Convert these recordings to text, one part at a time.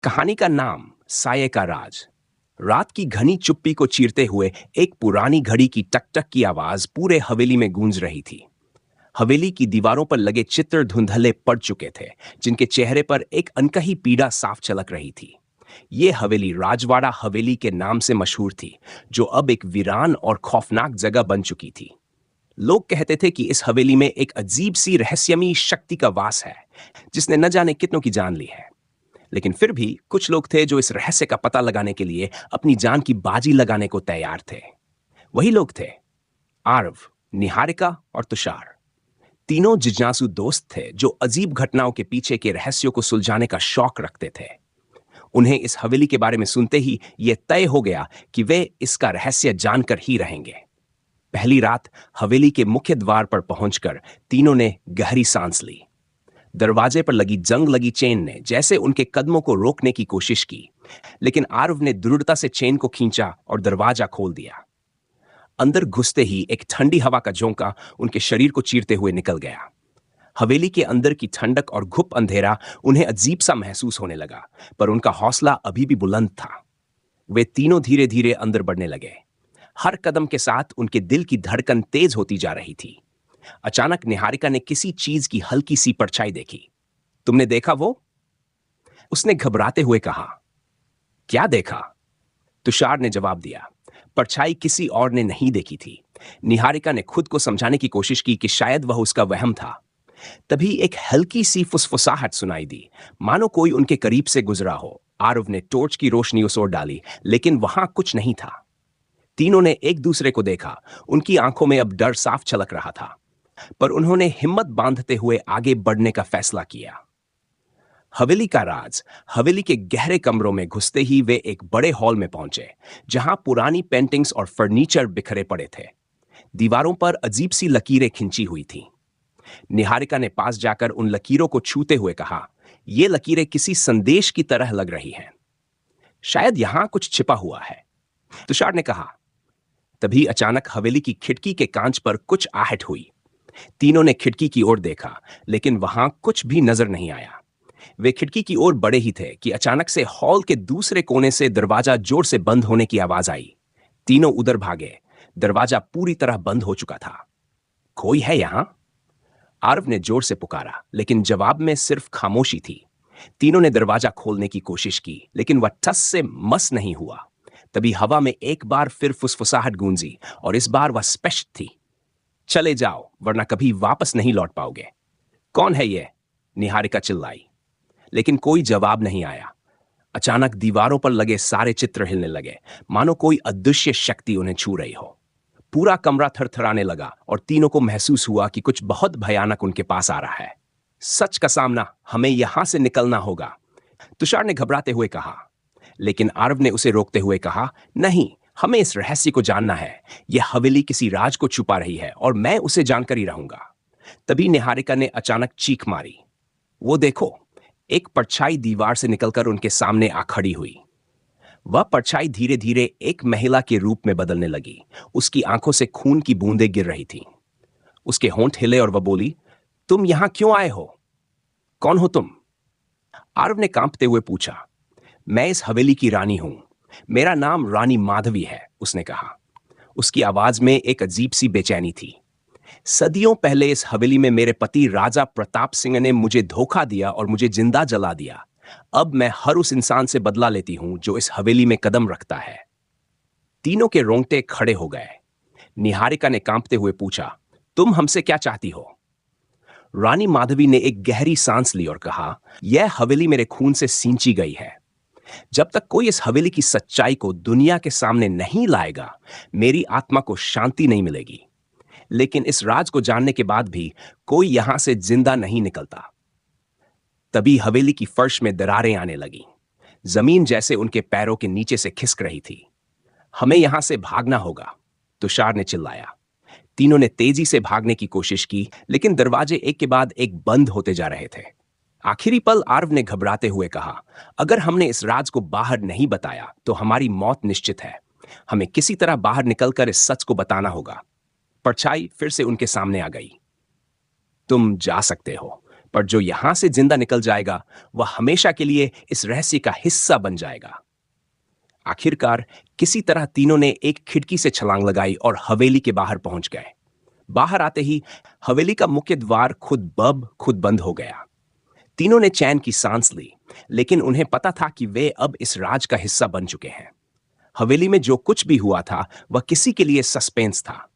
कहानी का नाम साये का राज। रात की घनी चुप्पी को चीरते हुए एक पुरानी घड़ी की टक टक की आवाज पूरे हवेली में गूंज रही थी। हवेली की दीवारों पर लगे चित्र धुंधले पड़ चुके थे, जिनके चेहरे पर एक अनकही पीड़ा साफ झलक रही थी। ये हवेली राजवाड़ा हवेली के नाम से मशहूर थी, जो अब एक वीरान और खौफनाक जगह बन चुकी थी। लोग कहते थे कि इस हवेली में एक अजीब सी रहस्यमयी शक्ति का वास है, जिसने न जाने कितनों की जान ली है। लेकिन फिर भी कुछ लोग थे जो इस रहस्य का पता लगाने के लिए अपनी जान की बाजी लगाने को तैयार थे। वही लोग थे आरव, निहारिका और तुषार। तीनों जिज्ञासु दोस्त थे जो अजीब घटनाओं के पीछे के रहस्यों को सुलझाने का शौक रखते थे। उन्हें इस हवेली के बारे में सुनते ही यह तय हो गया कि वे इसका रहस्य जानकर ही रहेंगे। पहली रात हवेली के मुख्य द्वार पर पहुंचकर तीनों ने गहरी सांस ली। दरवाजे पर लगी जंग लगी चेन ने जैसे उनके कदमों को रोकने की कोशिश की, लेकिन आरव ने दृढ़ता से चेन को खींचा और दरवाजा खोल दिया। अंदर घुसते ही एक ठंडी हवा का झोंका उनके शरीर को चीरते हुए निकल गया। हवेली के अंदर की ठंडक और घुप अंधेरा उन्हें अजीब सा महसूस होने लगा, पर उनका हौसला अभी भी बुलंद था। वे तीनों धीरे धीरे अंदर बढ़ने लगे। हर कदम के साथ उनके दिल की धड़कन तेज होती जा रही थी। अचानक निहारिका ने किसी चीज की हल्की सी परछाई देखी। तुमने देखा वो? उसने घबराते हुए कहा। क्या देखा? तुषार ने जवाब दिया। परछाई किसी और ने नहीं देखी थी। निहारिका ने खुद को समझाने की कोशिश की कि शायद वह उसका वहम था। तभी एक हल्की सी फुसफुसाहट सुनाई दी, मानो कोई उनके करीब से गुजरा हो। आरव ने टॉर्च की रोशनी उस ओर डाली, लेकिन वहां कुछ नहीं था। तीनों ने एक दूसरे को देखा। उनकी आंखों में अब डर साफ झलक रहा था, पर उन्होंने हिम्मत बांधते हुए आगे बढ़ने का फैसला किया। हवेली का राज। हवेली के गहरे कमरों में घुसते ही वे एक बड़े हॉल में पहुंचे, जहां पुरानी पेंटिंग्स और फर्नीचर बिखरे पड़े थे। दीवारों पर अजीब सी लकीरें खिंची हुई थीं। निहारिका ने पास जाकर उन लकीरों को छूते हुए कहा, ये लकीरें किसी संदेश की तरह लग रही हैं। शायद यहां कुछ छिपा हुआ है, तुषार ने कहा। तभी अचानक हवेली की खिड़की के कांच पर कुछ आहट हुई। तीनों ने खिड़की की ओर देखा, लेकिन वहां कुछ भी नजर नहीं आया। वे खिड़की की ओर बढ़े ही थे कि अचानक से हॉल के दूसरे कोने से दरवाजा जोर से बंद होने की आवाज आई। तीनों उधर भागे। दरवाजा पूरी तरह बंद हो चुका था। कोई है यहां? आरव ने जोर से पुकारा, लेकिन जवाब में सिर्फ खामोशी थी। तीनों ने दरवाजा खोलने की कोशिश की, लेकिन वह ठस से मस नहीं हुआ। तभी हवा में एक बार फिर फुसफुसाहट गूंजी, और इस बार वह स्पष्ट थी। चले जाओ, वरना कभी वापस नहीं लौट पाओगे। कौन है ये? निहारिका चिल्लाई, लेकिन कोई जवाब नहीं आया। अचानक दीवारों पर लगे सारे चित्र हिलने लगे, मानो कोई अदृश्य शक्ति उन्हें छू रही हो। पूरा कमरा थरथराने लगा और तीनों को महसूस हुआ कि कुछ बहुत भयानक उनके पास आ रहा है। सच का सामना, हमें यहां से निकलना होगा, तुषार ने घबराते हुए कहा। लेकिन आरव ने उसे रोकते हुए कहा, नहीं, हमें इस रहस्य को जानना है। यह हवेली किसी राज को छुपा रही है और मैं उसे जानकर ही रहूंगा। तभी निहारिका ने अचानक चीख मारी। वो देखो! एक परछाई दीवार से निकलकर उनके सामने आ खड़ी हुई। वह परछाई धीरे धीरे एक महिला के रूप में बदलने लगी। उसकी आंखों से खून की बूंदें गिर रही थीं। उसके होंठ हिले और वह बोली, तुम यहां क्यों आए हो? कौन हो तुम? आरव ने कांपते हुए पूछा। मैं इस हवेली की रानी हूं। मेरा नाम रानी माधवी है, उसने कहा। उसकी आवाज में एक अजीब सी बेचैनी थी। सदियों पहले इस हवेली में मेरे पति राजा प्रताप सिंह ने मुझे धोखा दिया और मुझे जिंदा जला दिया। अब मैं हर उस इंसान से बदला लेती हूं जो इस हवेली में कदम रखता है। तीनों के रोंगटे खड़े हो गए। निहारिका ने कांपते हुए पूछा, तुम हमसे क्या चाहती हो? रानी माधवी ने एक गहरी सांस ली और कहा, यह हवेली मेरे खून से सींची गई है। जब तक कोई इस हवेली की सच्चाई को दुनिया के सामने नहीं लाएगा, मेरी आत्मा को शांति नहीं मिलेगी। लेकिन इस राज को जानने के बाद भी कोई यहां से जिंदा नहीं निकलता। तभी हवेली की फर्श में दरारें आने लगीं। जमीन जैसे उनके पैरों के नीचे से खिसक रही थी। हमें यहां से भागना होगा, तुषार ने चिल्लाया। तीनों ने तेजी से भागने की कोशिश की, लेकिन दरवाजे एक के बाद एक बंद होते जा रहे थे। आखिरी पल आरव ने घबराते हुए कहा, अगर हमने इस राज को बाहर नहीं बताया तो हमारी मौत निश्चित है। हमें किसी तरह बाहर निकलकर इस सच को बताना होगा। परछाई फिर से उनके सामने आ गई। तुम जा सकते हो, पर जो यहां से जिंदा निकल जाएगा वह हमेशा के लिए इस रहस्य का हिस्सा बन जाएगा। आखिरकार किसी तरह तीनों ने एक खिड़की से छलांग लगाई और हवेली के बाहर पहुंच गए। बाहर आते ही हवेली का मुख्य द्वार खुद बंद हो गया। तीनों ने चैन की सांस ली, लेकिन उन्हें पता था कि वे अब इस राज का हिस्सा बन चुके हैं। हवेली में जो कुछ भी हुआ था वह किसी के लिए सस्पेंस था।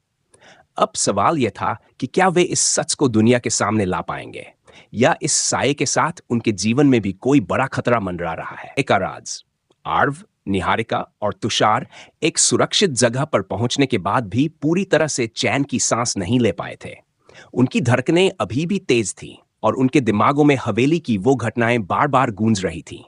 अब सवाल यह था कि क्या वे इस सच को दुनिया के सामने ला पाएंगे, या इस साये के साथ उनके जीवन में भी कोई बड़ा खतरा मंडरा रहा है। एक राज। आर्व, निहारिका और तुषार एक सुरक्षित जगह पर पहुंचने के बाद भी पूरी तरह से चैन की सांस नहीं ले पाए थे। उनकी धड़कनें अभी भी तेज थीं और उनके दिमागों में हवेली की वो घटनाएं बार बार गूंज रही थीं।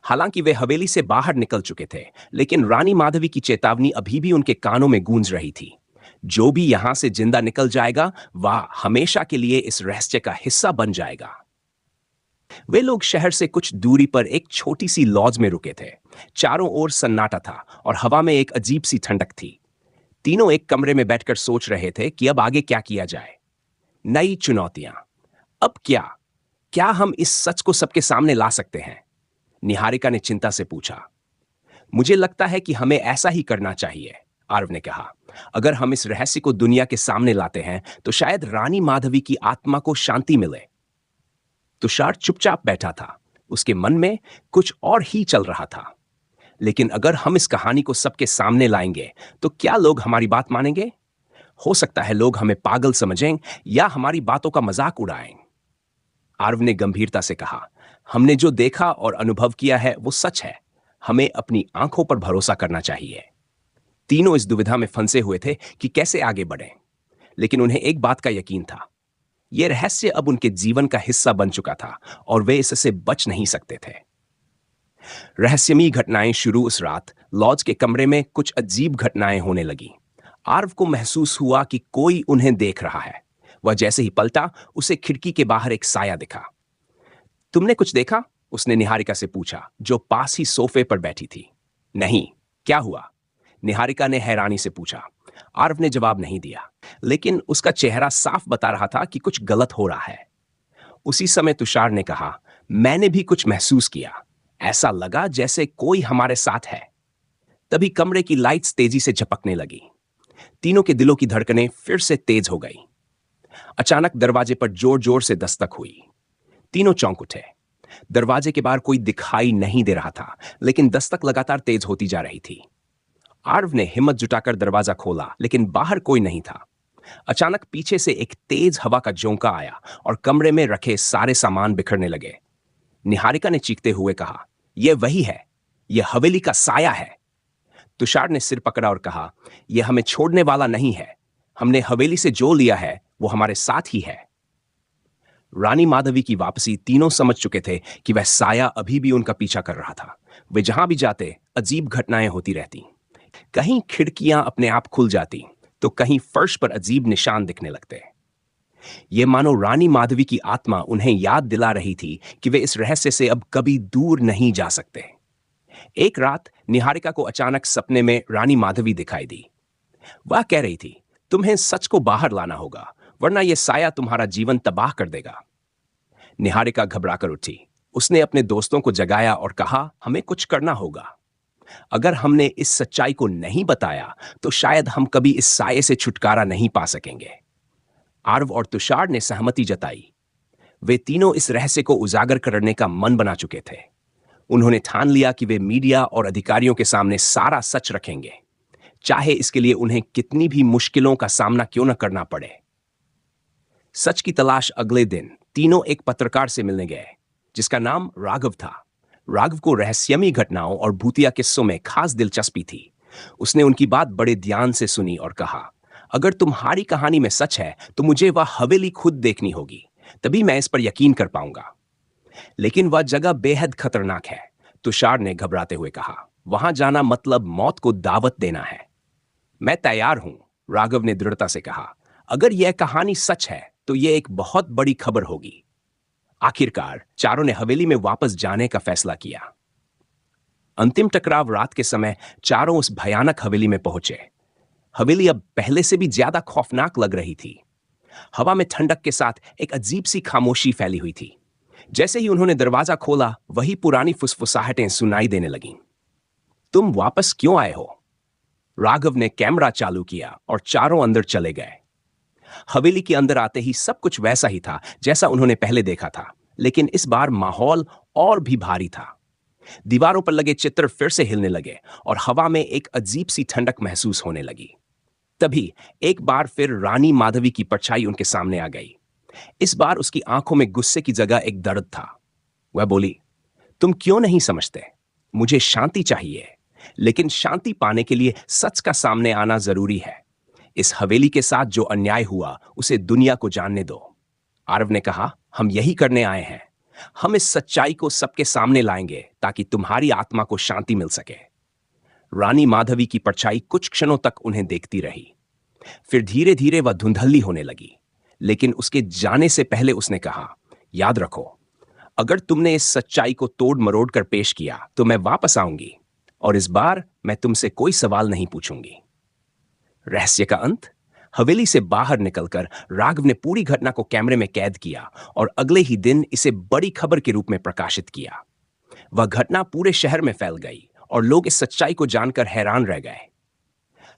हालांकि वे हवेली से बाहर निकल चुके थे, लेकिन रानी माधवी की चेतावनी अभी भी उनके कानों में गूंज रही थी। जो भी यहां से जिंदा निकल जाएगा वह हमेशा के लिए इस रहस्य का हिस्सा बन जाएगा। वे लोग शहर से कुछ दूरी पर एक छोटी सी लॉज में रुके थे। चारों ओर सन्नाटा था और हवा में एक अजीब सी ठंडक थी। तीनों एक कमरे में बैठकर सोच रहे थे कि अब आगे क्या किया जाए। नई चुनौतियां। अब क्या क्या हम इस सच को सबके सामने ला सकते हैं? निहारिका ने चिंता से पूछा। मुझे लगता है कि हमें ऐसा ही करना चाहिए, आर्व ने कहा। अगर हम इस रहस्य को दुनिया के सामने लाते हैं तो शायद रानी माधवी की आत्मा को शांति मिले। तुषार चुपचाप बैठा था। उसके मन में कुछ और ही चल रहा था। लेकिन अगर हम इस कहानी को सबके सामने लाएंगे तो क्या लोग हमारी बात मानेंगे? हो सकता है लोग हमें पागल समझें या हमारी बातों का मजाक उड़ाएं। आर्व ने गंभीरता से कहा, हमने जो देखा और अनुभव किया है वो सच है। हमें अपनी आंखों पर भरोसा करना चाहिए। तीनों इस दुविधा में फंसे हुए थे कि कैसे आगे बढ़ें, लेकिन उन्हें एक बात का यकीन था। यह रहस्य अब उनके जीवन का हिस्सा बन चुका था और वे इससे बच नहीं सकते थे। रहस्यमयी घटनाएं शुरू उस रात लॉज के कमरे में कुछ अजीब घटनाएं होने लगी। आर्व को महसूस हुआ कि कोई उन्हें देख रहा है। वह जैसे ही पलटा, उसे खिड़की के बाहर एक साया दिखा। तुमने कुछ देखा? उसने निहारिका से पूछा, जो पास ही सोफे पर बैठी थी। नहीं, क्या हुआ? निहारिका ने हैरानी से पूछा। आर्व ने जवाब नहीं दिया, लेकिन उसका चेहरा साफ बता रहा था कि कुछ गलत हो रहा है। उसी समय तुषार ने कहा, मैंने भी कुछ महसूस किया। ऐसा लगा जैसे कोई हमारे साथ है। तभी कमरे की लाइट्स तेजी से झपकने लगी। तीनों के दिलों की धड़कनें फिर से तेज हो गई। अचानक दरवाजे पर जोर जोर से दस्तक हुई। तीनों चौंक उठे। दरवाजे के बाहर कोई दिखाई नहीं दे रहा था, लेकिन दस्तक लगातार तेज होती जा रही थी। आर्व ने हिम्मत जुटाकर दरवाजा खोला, लेकिन बाहर कोई नहीं था। अचानक पीछे से एक तेज हवा का झोंका आया और कमरे में रखे सारे सामान बिखरने लगे। निहारिका ने चीखते हुए कहा, यह वही है, यह हवेली का साया है। तुषार ने सिर पकड़ा और कहा, यह हमें छोड़ने वाला नहीं है। हमने हवेली से जो लिया है वो हमारे साथ ही है। रानी माधवी की वापसी। तीनों समझ चुके थे कि वह साया अभी भी उनका पीछा कर रहा था। वे जहां भी जाते अजीब घटनाएं होती रहती। कहीं खिड़कियां अपने आप खुल जाती तो कहीं फर्श पर अजीब निशान दिखने लगते। ये मानो रानी माधवी की आत्मा उन्हें याद दिला रही थी कि वे इस रहस्य से अब कभी दूर नहीं जा सकते। एक रात निहारिका को अचानक सपने में रानी माधवी दिखाई दी। वह कह रही थी, तुम्हें सच को बाहर लाना होगा, वरना यह साया तुम्हारा जीवन तबाह कर देगा। निहारिका घबराकर उठी। उसने अपने दोस्तों को जगाया और कहा, हमें कुछ करना होगा। अगर हमने इस सच्चाई को नहीं बताया तो शायद हम कभी इस साये से छुटकारा नहीं पा सकेंगे। आर्व और तुषार ने सहमति जताई। वे तीनों इस रहस्य को उजागर करने का मन बना चुके थे। उन्होंने ठान लिया कि वे मीडिया और अधिकारियों के सामने सारा सच रखेंगे, चाहे इसके लिए उन्हें कितनी भी मुश्किलों का सामना क्यों न करना पड़े। सच की तलाश। अगले दिन तीनों एक पत्रकार से मिलने गए, जिसका नाम राघव था। राघव को रहस्यमयी घटनाओं और भूतिया किस्सों में खास दिलचस्पी थी। उसने उनकी बात बड़े ध्यान से सुनी और कहा, अगर तुम्हारी कहानी में सच है तो मुझे वह हवेली खुद देखनी होगी, तभी मैं इस पर यकीन कर पाऊंगा। लेकिन वह जगह बेहद खतरनाक है, तुषार ने घबराते हुए कहा। वहां जाना मतलब मौत को दावत देना है। मैं तैयार हूं, राघव ने दृढ़ता से कहा। अगर यह कहानी सच है तो यह एक बहुत बड़ी खबर होगी। आखिरकार चारों ने हवेली में वापस जाने का फैसला किया। अंतिम टकराव रात के समय चारों उस भयानक हवेली में पहुंचे। हवेली अब पहले से भी ज्यादा खौफनाक लग रही थी। हवा में ठंडक के साथ एक अजीब सी खामोशी फैली हुई थी। जैसे ही उन्होंने दरवाजा खोला, वही पुरानी फुसफुसाहटें सुनाई देने लगीं। तुम वापस क्यों आए हो? राघव ने कैमरा चालू किया और चारों अंदर चले गए। हवेली के अंदर आते ही सब कुछ वैसा ही था जैसा उन्होंने पहले देखा था, लेकिन इस बार माहौल और भी भारी था। दीवारों पर लगे चित्र फिर से हिलने लगे और हवा में एक अजीब सी ठंडक महसूस होने लगी। तभी एक बार फिर रानी माधवी की परछाई उनके सामने आ गई। इस बार उसकी आंखों में गुस्से की जगह एक दर्द था। वह बोली, तुम क्यों नहीं समझते? मुझे शांति चाहिए, लेकिन शांति पाने के लिए सच का सामने आना जरूरी है। इस हवेली के साथ जो अन्याय हुआ उसे दुनिया को जानने दो। आरव ने कहा, हम यही करने आए हैं। हम इस सच्चाई को सबके सामने लाएंगे ताकि तुम्हारी आत्मा को शांति मिल सके। रानी माधवी की परछाई कुछ क्षणों तक उन्हें देखती रही। फिर धीरे धीरे वह धुंधली होने लगी, लेकिन उसके जाने से पहले उसने कहा, याद रखो, अगर तुमने इस सच्चाई को तोड़ मरोड़ कर पेश किया तो मैं वापस आऊंगी और इस बार मैं तुमसे कोई सवाल नहीं पूछूंगी। रहस्य का अंत। हवेली से बाहर निकलकर राघव ने पूरी घटना को कैमरे में कैद किया और अगले ही दिन इसे बड़ी खबर के रूप में प्रकाशित किया। वह घटना पूरे शहर में फैल गई और लोग इस सच्चाई को जानकर हैरान रह गए।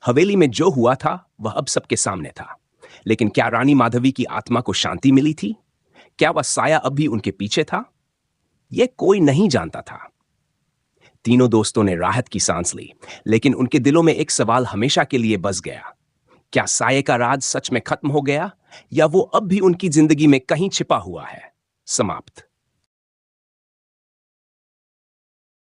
हवेली में जो हुआ था वह अब सबके सामने था, लेकिन क्या रानी माधवी की आत्मा को शांति मिली थी? क्या वह साया अब भी उनके पीछे था? यह कोई नहीं जानता था। तीनों दोस्तों ने राहत की सांस ली, लेकिन उनके दिलों में एक सवाल हमेशा के लिए बस गया। क्या साये का राज सच में खत्म हो गया या वो अब भी उनकी जिंदगी में कहीं छिपा हुआ है? समाप्त।